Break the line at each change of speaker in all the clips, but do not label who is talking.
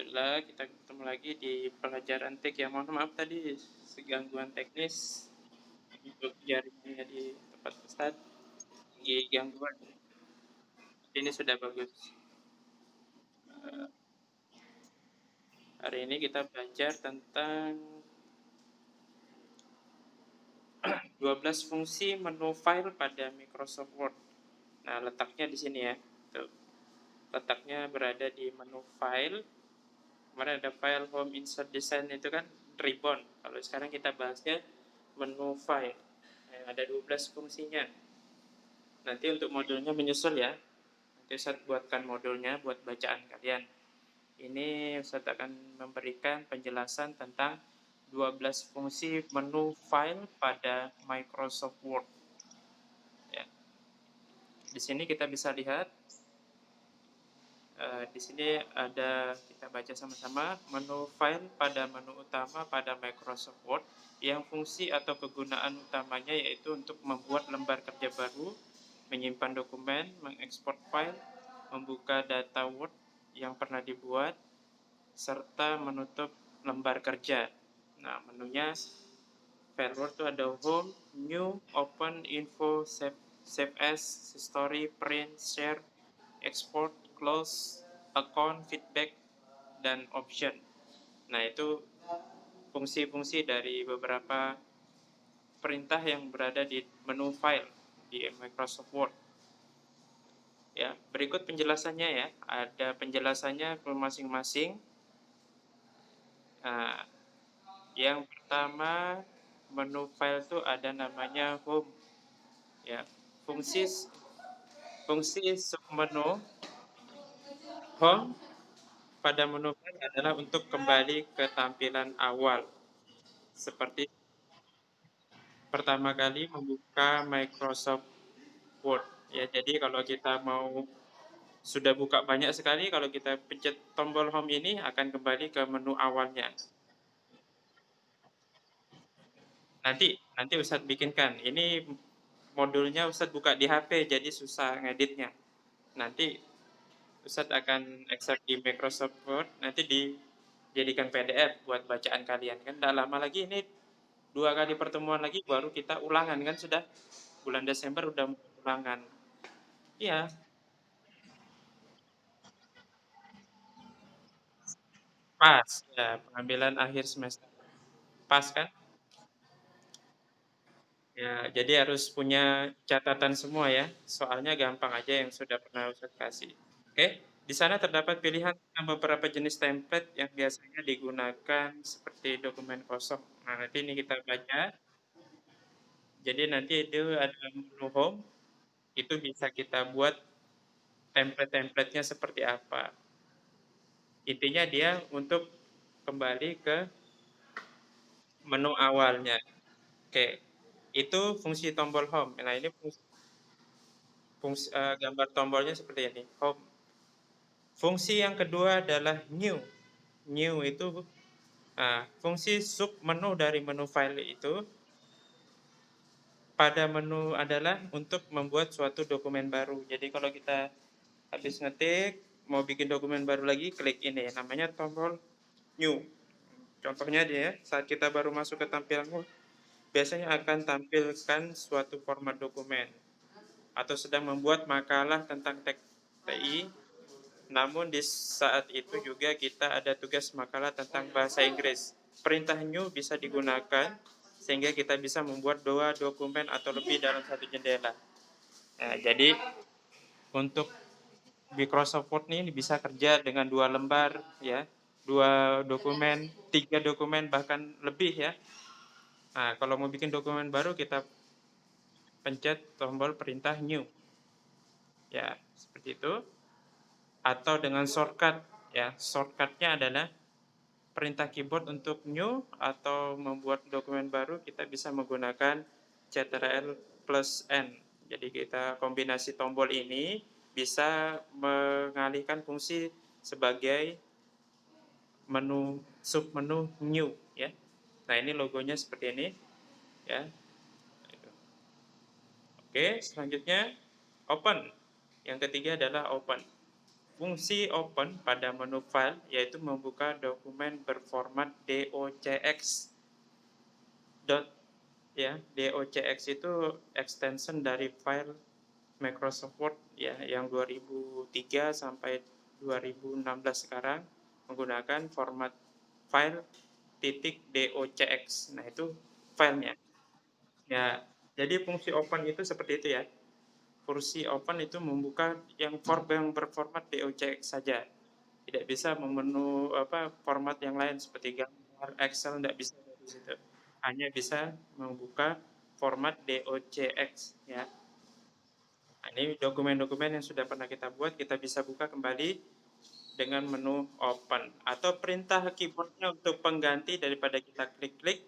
Alhamdulillah kita ketemu lagi di pelajaran TIK ya. Mohon maaf tadi segangguan teknis untuk jaringannya di tempat Ustaz lagi gangguan. Ini sudah bagus. Hari ini kita belajar tentang 12 fungsi menu file pada Microsoft Word. Nah, letaknya di sini ya. Tuh. Letaknya berada di menu file. Kemarin ada file home insert design itu kan ribbon. Kalau sekarang kita bahasnya menu file. Nah, ada 12 fungsinya. Nanti untuk modulnya menyusul ya. Nanti Ustaz buatkan modulnya buat bacaan kalian. Ini Ustaz akan memberikan penjelasan tentang 12 fungsi menu file pada Microsoft Word. Ya. Di sini kita bisa lihat, di sini ada, kita baca sama-sama, menu file pada menu utama pada Microsoft Word yang fungsi atau kegunaan utamanya yaitu untuk membuat lembar kerja baru, menyimpan dokumen, mengekspor file, membuka data Word yang pernah dibuat, serta menutup lembar kerja. Nah, menunya file Word itu ada Home, New, Open, Info, Save As, History, Print, Share, Export, Close, Account, Feedback, dan Option. Nah, itu fungsi-fungsi dari beberapa perintah yang berada di menu file di Microsoft Word. Ya, berikut penjelasannya ya. Ada penjelasannya ke masing-masing. Nah, yang pertama menu file itu ada namanya home. Ya, fungsi submenu home pada menu file adalah untuk kembali ke tampilan awal. Seperti pertama kali membuka Microsoft Word. Ya, jadi kalau kita mau sudah buka banyak sekali, kalau kita pencet tombol home ini akan kembali ke menu awalnya. Nanti Ustadz bikinkan. Ini modulnya Ustadz buka di HP, jadi susah ngeditnya. Nanti Ustadz akan ekstrak di Microsoft Word, nanti dijadikan PDF buat bacaan kalian. Kan tidak lama lagi, ini 2 kali pertemuan lagi baru kita ulangan kan, sudah bulan Desember udah ulangan. Iya, pas ya, pengambilan akhir semester. Pas kan? Ya, jadi harus punya catatan semua ya. Soalnya gampang aja yang sudah pernah Ustadz kasih. Oke, di sana terdapat pilihan tentang beberapa jenis template yang biasanya digunakan seperti dokumen kosong. Nah, nanti ini kita baca. Jadi nanti itu ada menu home, itu bisa kita buat template-templatenya seperti apa. Intinya dia untuk kembali ke menu awalnya. Oke, itu fungsi tombol home. Nah, ini gambar tombolnya seperti ini, home. Fungsi yang kedua adalah new. New itu fungsi sub menu dari menu file itu pada menu adalah untuk membuat suatu dokumen baru. Jadi kalau kita habis ngetik, mau bikin dokumen baru lagi, klik ini, namanya tombol new. Contohnya dia, saat kita baru masuk ke tampilan Word, biasanya akan tampilkan suatu format dokumen atau sedang membuat makalah tentang TI. Namun di saat itu juga kita ada tugas makalah tentang bahasa Inggris. Perintah new bisa digunakan sehingga kita bisa membuat 2 dokumen atau lebih dalam satu jendela. Nah, jadi untuk Microsoft Word ini bisa kerja dengan 2 lembar ya, 2 dokumen, 3 dokumen bahkan lebih ya. Nah, kalau mau bikin dokumen baru kita pencet tombol perintah new. Ya, seperti itu. Atau dengan shortcut ya. Shortcutnya adalah perintah keyboard untuk new atau membuat dokumen baru kita bisa menggunakan Ctrl plus N. Jadi kita kombinasi tombol ini bisa mengalihkan fungsi sebagai menu submenu new ya. Nah, ini logonya seperti ini ya. Oke, selanjutnya open. Yang ketiga adalah open. Fungsi open pada menu file yaitu membuka dokumen berformat docx. Docx itu extension dari file Microsoft Word ya yang 2003 sampai 2016 sekarang menggunakan format file .docx. Nah, itu filenya. Ya, jadi fungsi open itu seperti itu ya. Fungsi open itu membuka yang berformat docx saja. Tidak bisa format yang lain seperti gambar, Excel, tidak bisa dari situ. Hanya bisa membuka format docx ya. Nah, ini dokumen-dokumen yang sudah pernah kita buat, kita bisa buka kembali dengan menu open. Atau perintah keyboardnya untuk pengganti daripada kita klik-klik,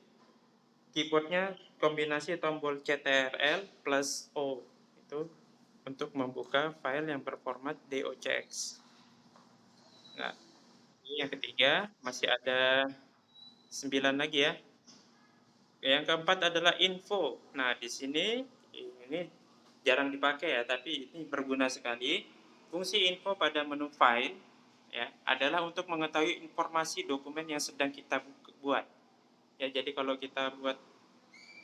keyboardnya kombinasi tombol CTRL plus O. Itu untuk membuka file yang berformat docx. Nah, ini yang ketiga, masih ada 9 lagi ya. Yang keempat adalah info. Nah, di sini ini jarang dipakai ya, tapi ini berguna sekali. Fungsi info pada menu file ya adalah untuk mengetahui informasi dokumen yang sedang kita buat. Ya, jadi kalau kita buat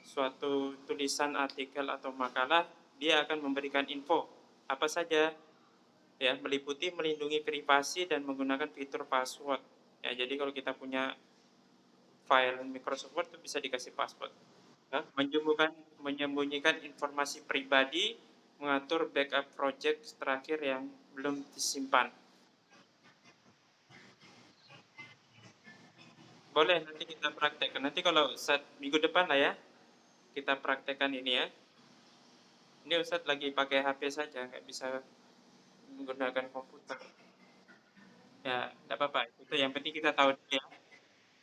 suatu tulisan, artikel atau makalah, dia akan memberikan info apa saja ya, meliputi melindungi privasi dan menggunakan fitur password. Ya, jadi kalau kita punya file Microsoft Word itu bisa dikasih password. Ya, menyembunyikan informasi pribadi, mengatur backup project terakhir yang belum disimpan. Boleh nanti kita praktekkan. Nanti kalau minggu depan lah ya, kita praktekkan ini ya. Ini Ustadz lagi pakai HP saja, nggak bisa menggunakan komputer. Ya, nggak apa-apa. Itu yang penting kita tahu ya.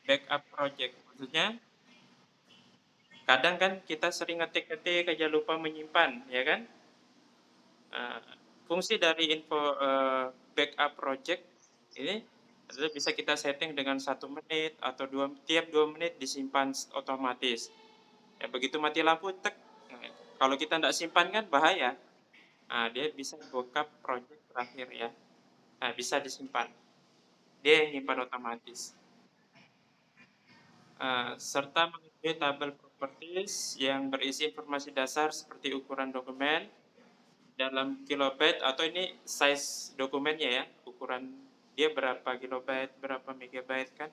Backup project. Maksudnya, kadang kan kita sering ngetik-ngetik aja lupa menyimpan, ya kan? Nah, fungsi dari info backup project ini adalah bisa kita setting dengan 1 menit atau tiap 2 menit disimpan otomatis. Ya, begitu mati lampu, tek. Nah, kalau kita tidak simpan kan bahaya. Nah, dia bisa backup project terakhir ya. Nah, bisa disimpan. Dia yang nyimpan otomatis. Serta mengetahui tabel properties yang berisi informasi dasar seperti ukuran dokumen dalam kilobyte atau ini size dokumennya ya, ukuran dia berapa kilobyte, berapa megabyte kan,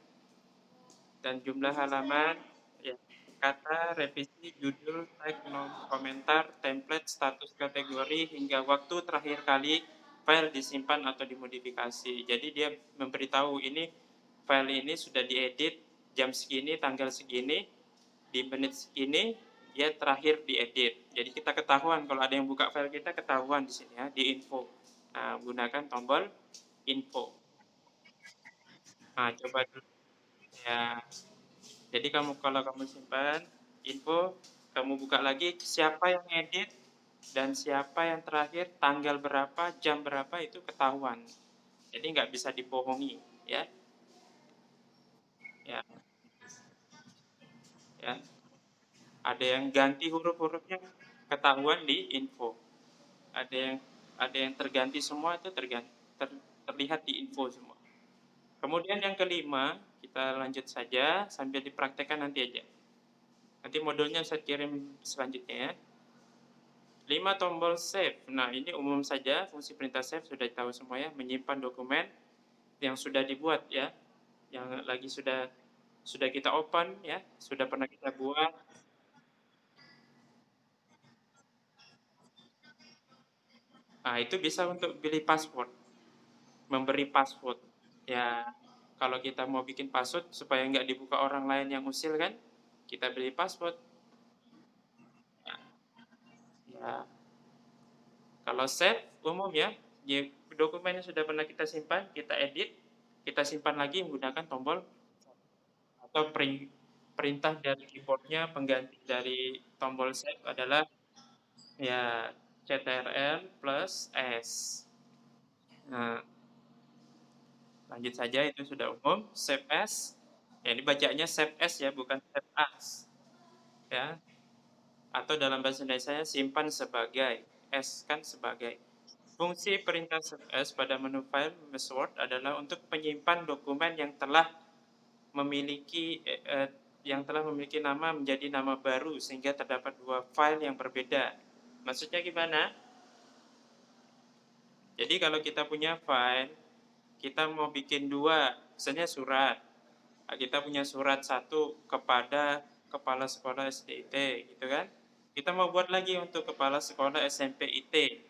dan jumlah halaman, ya, kata, revisi, judul, tag, komentar, template, status kategori, hingga waktu terakhir kali file disimpan atau dimodifikasi. Jadi dia memberitahu ini file ini sudah diedit jam segini, tanggal segini, di menit segini dia terakhir diedit. Jadi kita ketahuan kalau ada yang buka file kita ketahuan di sini ya, di info. Nah, gunakan tombol info. Nah, coba dulu ya. Jadi kalau kamu simpan info, kamu buka lagi siapa yang edit dan siapa yang terakhir, tanggal berapa, jam berapa itu ketahuan. Jadi nggak bisa dibohongi, ya. Ya, ya. Ada yang ganti huruf-hurufnya ketahuan di info. Ada yang terganti semua itu terlihat di info semua. Kemudian yang kelima, kita lanjut saja sambil dipraktekkan nanti aja. Nanti modulnya saya kirim selanjutnya ya. 5 tombol save. Nah, ini umum saja, fungsi perintah save sudah tahu semua ya, menyimpan dokumen yang sudah dibuat ya, yang lagi sudah kita open ya, sudah pernah kita buat. Nah, itu bisa untuk pilih password, memberi password. Ya, kalau kita mau bikin password supaya nggak dibuka orang lain yang usil kan, kita beri password. Ya, ya. Kalau save umum ya, dokumen yang sudah pernah kita simpan, kita edit, kita simpan lagi menggunakan tombol atau perintah dari keyboardnya pengganti dari tombol save adalah ya CTRL plus S. Nah, lanjut saja itu sudah umum. Save as, ya ini bacanya save as ya, bukan save as. Ya, atau dalam bahasa Indonesia simpan sebagai, S kan sebagai. Fungsi perintah ls pada menu file Word adalah untuk menyimpan dokumen yang telah memiliki nama menjadi nama baru sehingga terdapat dua file yang berbeda. Maksudnya gimana? Jadi kalau kita punya file, kita mau bikin dua, misalnya surat. Kita punya surat satu kepada kepala sekolah SDIT, gitu kan? Kita mau buat lagi untuk kepala sekolah SMP IT.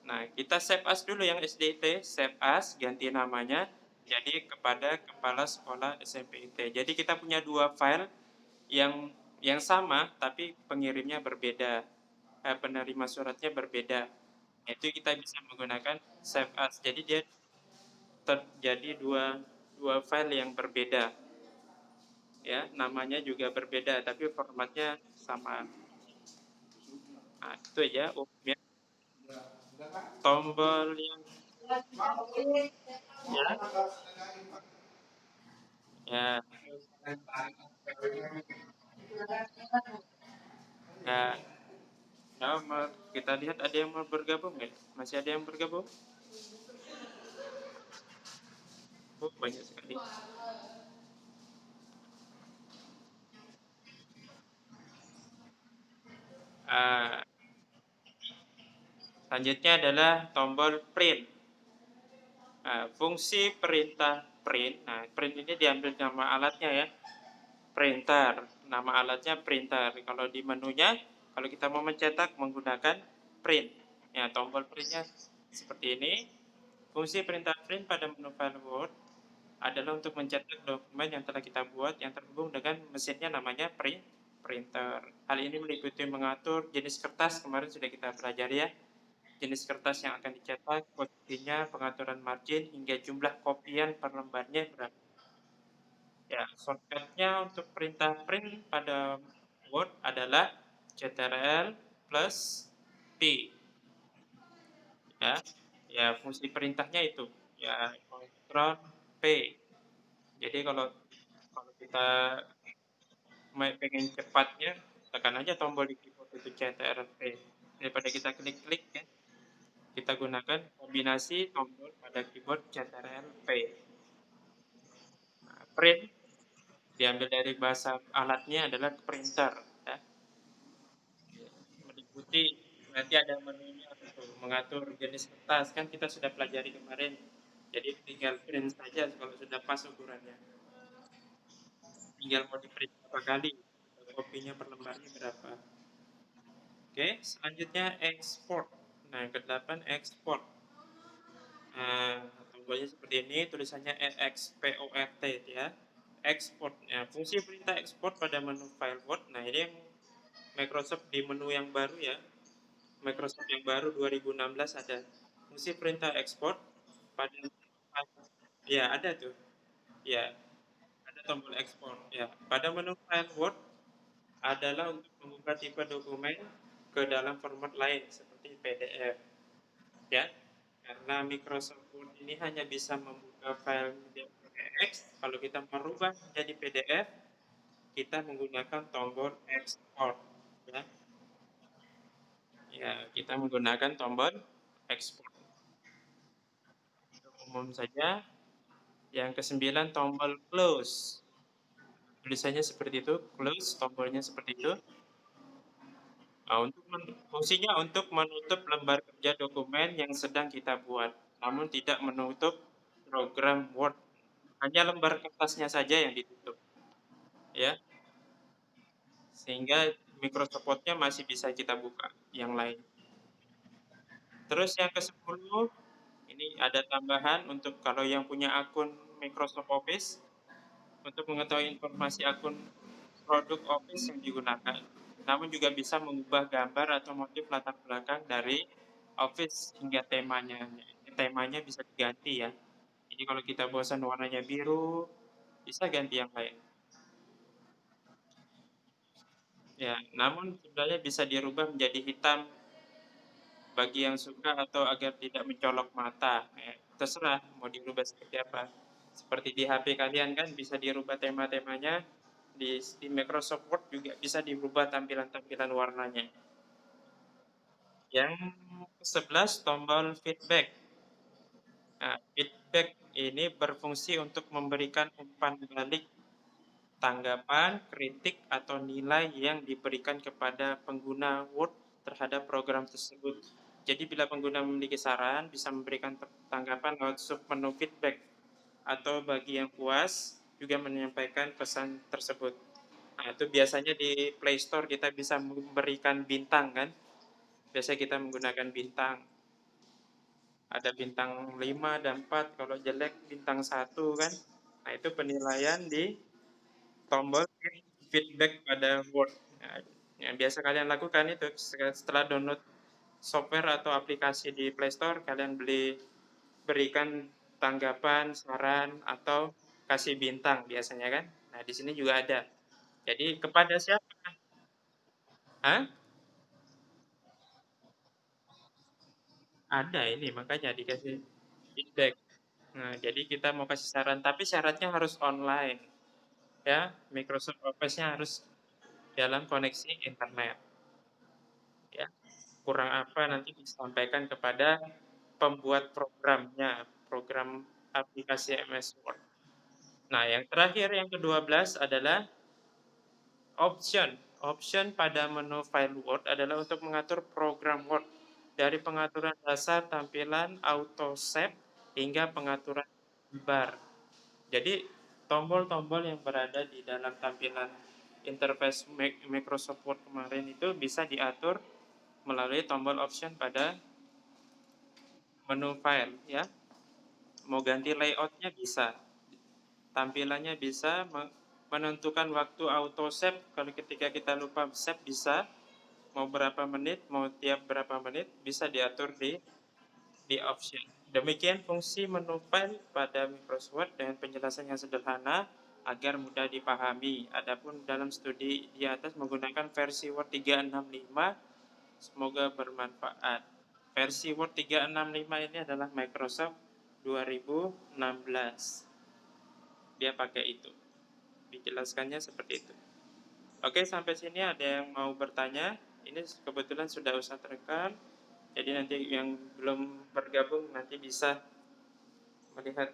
Nah, kita save as dulu yang SDIT, save as, ganti namanya jadi kepada kepala sekolah SMP IT. Jadi kita punya dua file yang sama tapi pengirimnya berbeda. Penerima suratnya berbeda. Itu kita bisa menggunakan save as. Jadi dia terjadi dua file yang berbeda. Ya, namanya juga berbeda tapi formatnya sama. Nah, itu aja umumnya. Tombol yang ya, ya, ya, kita lihat ada yang mau bergabung ya? Masih ada yang bergabung? Oh, banyak sekali. Uh, Selanjutnya adalah tombol print. Fungsi perintah print. Nah, print ini diambil nama alatnya ya. Printer. Nama alatnya printer. Kalau di menunya, kalau kita mau mencetak menggunakan print. Ya, tombol printnya seperti ini. Fungsi perintah print pada menu file Word adalah untuk mencetak dokumen yang telah kita buat yang terhubung dengan mesinnya namanya printer. Hal ini meliputi mengatur jenis kertas, kemarin sudah kita pelajari ya. Jenis kertas yang akan dicetak, posisinya, pengaturan margin, hingga jumlah kopian per lembarnya berapa. Ya, shortcutnya untuk perintah print pada Word adalah Ctrl plus P. Ya, ya fungsi perintahnya itu. Ya, Ctrl P. Jadi kalau kita pengen cepatnya, tekan aja tombol di keyboard itu Ctrl P. Daripada kita klik-klik ya, kita gunakan kombinasi tombol pada keyboard Ctrl P. Nah, print diambil dari bahasa alatnya adalah printer ya. Meliputi nanti ada menunya untuk mengatur jenis kertas kan kita sudah pelajari kemarin. Jadi tinggal print saja kalau sudah pas ukurannya. Tinggal mau di print berapa kali, kopinya per lembarnya berapa. Oke, selanjutnya export. Nah, yang ke-8 export. Nah, tombolnya seperti ini, tulisannya EXPORT ya. Export. Ya, fungsi perintah export pada menu file Word. Nah, ini yang Microsoft di menu yang baru ya. Microsoft yang baru 2016 ada fungsi perintah export pada ya ada tuh. Ya, ada tombol export ya. Pada menu file Word adalah untuk mengubah tipe dokumen ke dalam format lain seperti PDF ya. Karena Microsoft Word ini hanya bisa membuka file PDF, kalau kita merubah menjadi PDF, kita menggunakan tombol export ya. Ya, kita menggunakan tombol export. Umum saja. Yang ke-9 tombol close. Tulisannya seperti itu, close, tombolnya seperti itu. Nah, fungsinya untuk menutup lembar kerja dokumen yang sedang kita buat, namun tidak menutup program Word. Hanya lembar kertasnya saja yang ditutup, ya. Sehingga Microsoft Word-nya masih bisa kita buka, yang lain. Terus yang ke-10, ini ada tambahan untuk kalau yang punya akun Microsoft Office, untuk mengetahui informasi akun produk Office yang digunakan. Namun juga bisa mengubah gambar atau motif latar belakang dari Office hingga temanya. Temanya bisa diganti ya. Jadi kalau kita bosan warnanya biru, bisa ganti yang lain. Ya, namun sebenarnya bisa dirubah menjadi hitam bagi yang suka atau agar tidak mencolok mata. Terserah mau dirubah seperti apa. Seperti di HP kalian kan bisa dirubah tema-temanya, di Microsoft Word juga bisa dirubah tampilan-tampilan warnanya. Yang ke-11 tombol feedback. Nah, feedback ini berfungsi untuk memberikan umpan balik, tanggapan, kritik, atau nilai yang diberikan kepada pengguna Word terhadap program tersebut. Jadi bila pengguna memiliki saran, bisa memberikan tanggapan lewat submenu feedback, atau bagi yang puas juga menyampaikan pesan tersebut. Nah, itu biasanya di Play Store kita bisa memberikan bintang kan? Biasanya kita menggunakan bintang. Ada bintang 5 dan 4, kalau jelek bintang 1 kan. Nah, itu penilaian di tombol feedback pada Word. Nah, yang biasa kalian lakukan itu setelah download software atau aplikasi di Play Store, kalian berikan tanggapan, saran, atau kasih bintang biasanya kan. Nah, di sini juga ada. Jadi kepada siapa? Hah? Ada ini, makanya dikasih feedback. Nah, jadi kita mau kasih saran, tapi syaratnya harus online. Ya, Microsoft Office-nya harus dalam koneksi internet. Ya, kurang apa nanti disampaikan kepada pembuat programnya, program aplikasi MS Word. Nah, yang terakhir yang ke-12 adalah option. Option pada menu file Word adalah untuk mengatur program Word dari pengaturan dasar tampilan auto save hingga pengaturan bar. Jadi tombol-tombol yang berada di dalam tampilan interface Microsoft Word kemarin itu bisa diatur melalui tombol option pada menu file ya. Mau ganti layoutnya bisa, tampilannya bisa, menentukan waktu auto save kalau ketika kita lupa save bisa, mau berapa menit, mau tiap berapa menit bisa diatur di option. Demikian fungsi menu file pada Microsoft Word dengan penjelasan yang sederhana agar mudah dipahami. Adapun dalam studi di atas menggunakan versi Word 365, semoga bermanfaat. Versi Word 365 ini adalah Microsoft 2016. Dia pakai itu. Dijelaskannya seperti itu. Oke, sampai sini ada yang mau bertanya? Ini kebetulan sudah usah terekam. Jadi nanti yang belum bergabung nanti bisa melihat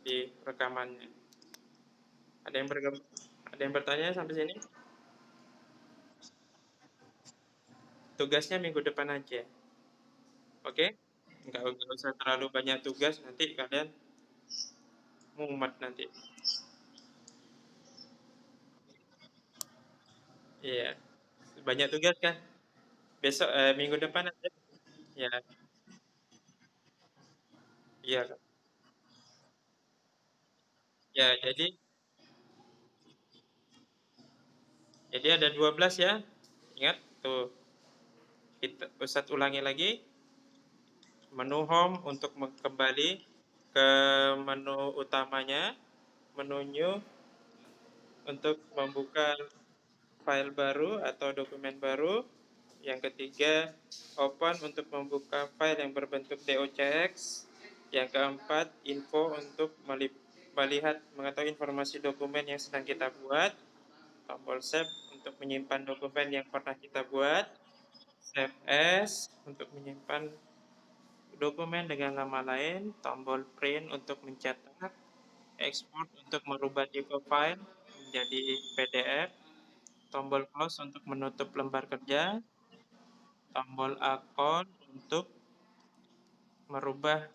di rekamannya. Ada yang bergabung? Ada yang bertanya sampai sini? Tugasnya minggu depan aja. Oke? Nggak usah terlalu banyak tugas, nanti kalian mumet nanti. Iya. Banyak tugas kan? Besok minggu depan aja. Ya, iya. Ya, jadi ada 12 ya. Ingat tuh. Kita Ustadz ulangi lagi. Menu home untuk kembali ke menu utamanya, menu new untuk membuka file baru atau dokumen baru. Yang ketiga, open untuk membuka file yang berbentuk docx. Yang keempat, info untuk melihat mengetahui informasi dokumen yang sedang kita buat. Tombol save untuk menyimpan dokumen yang pernah kita buat. Save as untuk menyimpan dokumen dengan nama lain. Tombol print untuk mencetak. Export untuk merubah tipe file menjadi PDF. Tombol close untuk menutup lembar kerja. Tombol akun untuk merubah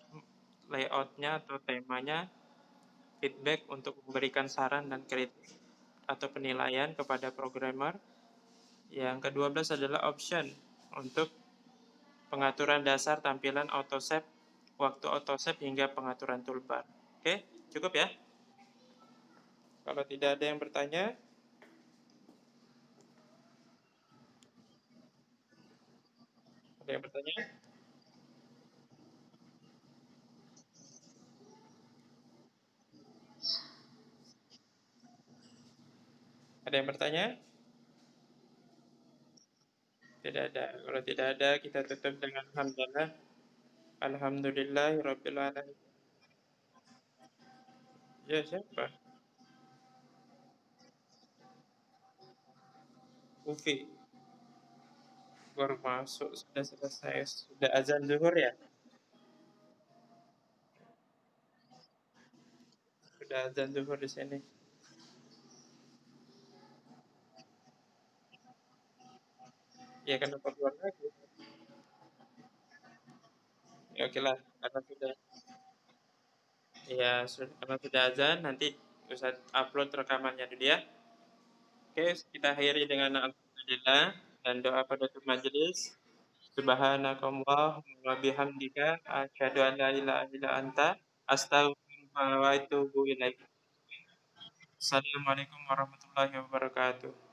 layoutnya atau temanya. Feedback untuk memberikan saran dan kritik atau penilaian kepada programmer. Yang ke-12 adalah option untuk pengaturan dasar tampilan autosave, waktu autosave hingga pengaturan toolbar. Oke, cukup ya? Kalau tidak ada yang bertanya, ada yang bertanya? Ada yang bertanya? Tidak ada. Kalau tidak ada, kita tutup dengan alhamdulillah. Alhamdulillahirabbil alamin. Ya, siapa? Ufi. Baru masuk, sudah selesai, sudah azan zuhur ya? Sudah azan zuhur di sini. Ya kenapa keluar lagi? Ya oke lah, karena sudah, ya sudah, karena sudah azan, nanti Ustaz upload rekamannya dulu ya. Oke, kita akhiri dengan alhamdulillah dan doa penutup majelis. Subhanakallahumma wa bihamdika asyhadu an la ilaha illa anta astaghfiruka wa atubu ilaik. Assalamualaikum warahmatullahi wabarakatuh.